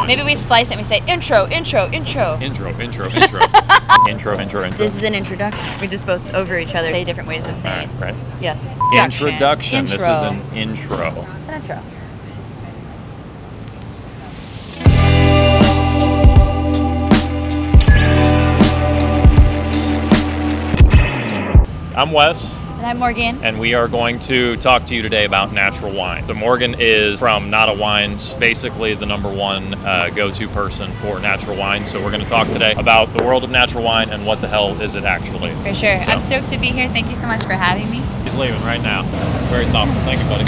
Maybe we splice it and we say intro. Intro. Intro. This is an introduction. We just both over each other say different ways of saying it. Right. Yes. Introduction. This is an intro. It's an intro. I'm Wes. And I'm Morgan. And we are going to talk to you today about natural wine. So Morgan is from Nata Wines, basically the number one go-to person for natural wine. So we're going to talk today about the world of natural wine and what the hell is it actually. For sure. So, I'm stoked to be here. Thank you so much for having me. He's leaving right now. Very thoughtful. Thank you, buddy.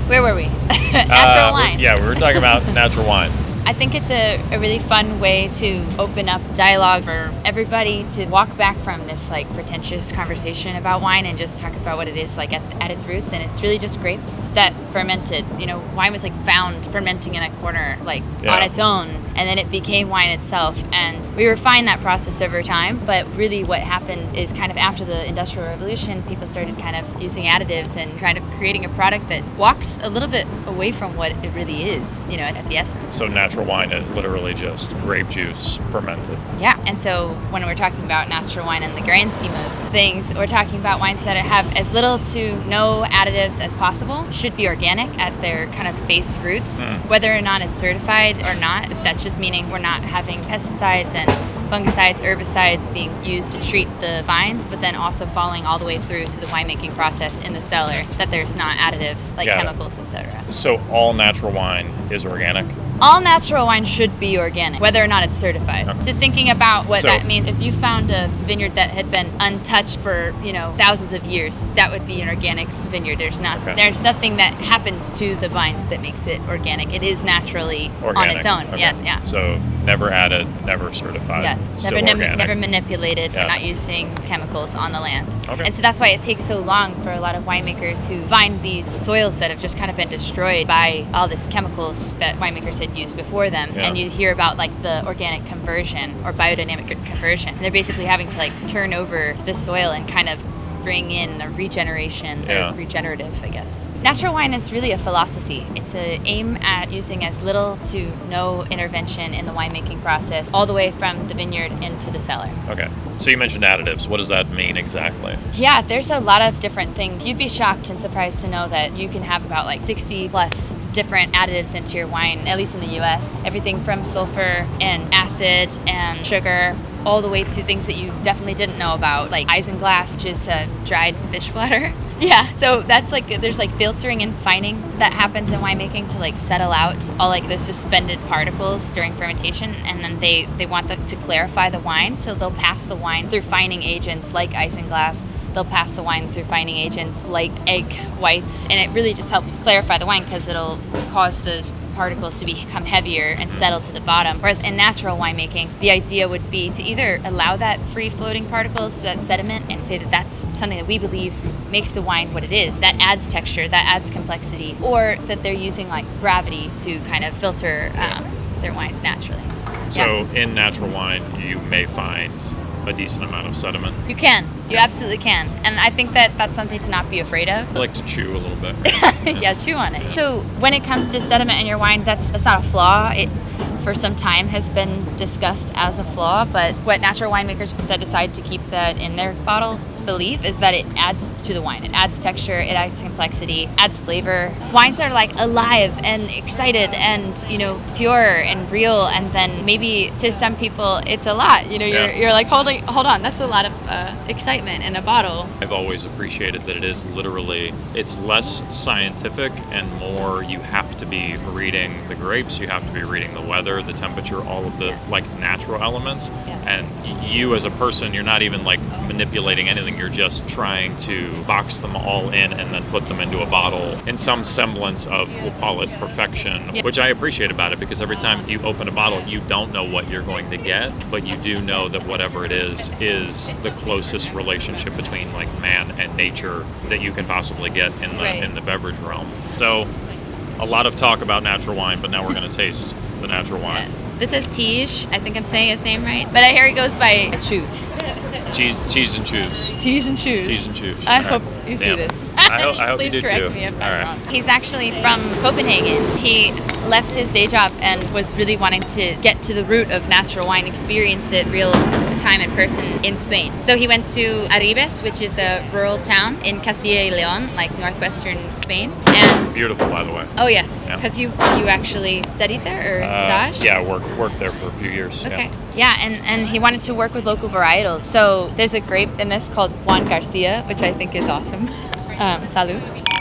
Where were we? Natural wine. Yeah, we were talking about natural wine. I think it's a really fun way to open up dialogue for everybody to walk back from this like pretentious conversation about wine and just talk about what it is like at its roots. And it's really just grapes that fermented. You know, wine was like found fermenting in a corner like on its own, and then it became wine itself. And we refined that process over time, but really what happened is kind of after the Industrial Revolution, people started kind of using additives and kind of creating a product that walks a little bit away from what it really is, you know, at the essence. So natural wine is literally just grape juice fermented. Yeah, and so when we're talking about natural wine in the grand scheme of things, we're talking about wines that have as little to no additives as possible, should be organic at their kind of base roots. Whether or not it's certified or not, that's just meaning we're not having pesticides and fungicides, herbicides being used to treat the vines, but then also following all the way through to the winemaking process in the cellar, that there's not additives like chemicals, etc. So all natural wine is organic? All natural wine should be organic, whether or not it's certified. Okay. So thinking about what that means, if you found a vineyard that had been untouched for, thousands of years, that would be an organic vineyard. There's nothing that happens to the vines that makes it organic. It is naturally organic on its own. Okay. Yes, yeah. So never added, never certified. Yes, never manipulated. We're not using chemicals on the land. Okay. And so that's why it takes so long for a lot of winemakers who find these soils that have just kind of been destroyed by all these chemicals that winemakers had used before them. Yeah. And you hear about like the organic conversion or biodynamic conversion. And they're basically having to like turn over the soil and kind of bring in a regeneration or regenerative, I guess. Natural wine is really a philosophy. It's an aim at using as little to no intervention in the winemaking process, all the way from the vineyard into the cellar. Okay. So you mentioned additives. What does that mean exactly? Yeah, there's a lot of different things. You'd be shocked and surprised to know that you can have about like 60 plus different additives into your wine, at least in the US. Everything from sulfur and acid and sugar, all the way to things that you definitely didn't know about, like isinglass, which is dried fish bladder. Yeah, so that's like, there's like filtering and fining that happens in winemaking to like settle out all like those suspended particles during fermentation, and then they want to clarify the wine, so they'll pass the wine through fining agents like isinglass. They'll pass the wine through fining agents like egg whites, and it really just helps clarify the wine because it'll cause those particles to become heavier and settle to the bottom. Whereas in natural winemaking, the idea would be to either allow that free floating particles, that sediment, and say that that's something that we believe makes the wine what it is, that adds texture, that adds complexity, or that they're using like gravity to kind of filter their wines naturally. So in natural wine, you may find a decent amount of sediment. You can. You absolutely can. And I think that that's something to not be afraid of. I like to chew a little bit. Right? Yeah, chew on it. So when it comes to sediment in your wine, that's not a flaw. It for some time has been discussed as a flaw, but what natural winemakers that decide to keep that in their bottle believe is that it adds to the wine. It adds texture, it adds complexity, adds flavor. Wines that are like alive and excited and, pure and real, and then maybe to some people it's a lot. You're like, hold on, that's a lot of excitement in a bottle. I've always appreciated that it is literally, it's less scientific and more you have to be reading the grapes, you have to be reading the weather, the temperature, all of the like natural elements. Yes. And you as a person, you're not even like manipulating anything. You're just trying to box them all in and then put them into a bottle in some semblance of, we'll call it perfection, which I appreciate about it, because every time you open a bottle, you don't know what you're going to get, but you do know that whatever it is the closest relationship between like man and nature that you can possibly get in the beverage realm. So a lot of talk about natural wine, but now we're going to taste the natural wine. This is Tige. I think I'm saying his name right, but I hear he goes by Choose. Cheese and choose. Tease and Choose. Tease and choose. I hope you see this. I hope you do too. Please correct me if I'm All right. wrong. He's actually from Copenhagen. He left his day job and was really wanting to get to the root of natural wine, experience it real time in person in Spain. So he went to Arribes, which is a rural town in Castilla y León, like northwestern Spain. And Beautiful, by the way. oh yes, Yeah. because you actually studied there or stage? Yeah, worked there for a few years. Okay. Yeah, and he wanted to work with local varietals. So there's a grape in this called Juan Garcia, which I think is awesome. Salud.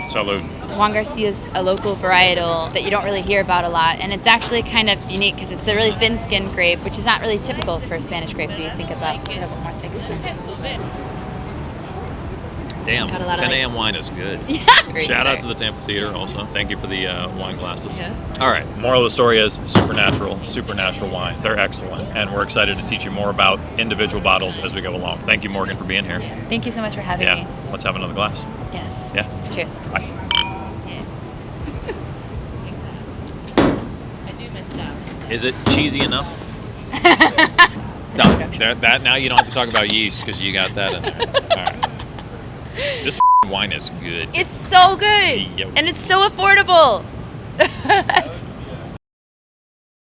Salud. Juan Garcia is a local varietal that you don't really hear about a lot, and it's actually kind of unique because it's a really thin-skinned grape, which is not really typical for Spanish grapes when you think about a little bit more thick skin. Damn, Got a lot of, 10 like- a.m. wine is good. Yeah. Great Shout out start. to the Tampa Theater also. Thank you for the wine glasses. Yes. All right, moral of the story is supernatural wine. They're excellent, and we're excited to teach you more about individual bottles as we go along. Thank you, Morgan, for being here. Thank you so much for having Yeah, me. let's have another glass. Yes. Yeah, Cheers. bye. Is it cheesy enough? No, that now you don't have to talk about yeast because you got that in there. All right. This wine is good. It's so good, Yo. and it's so affordable. It's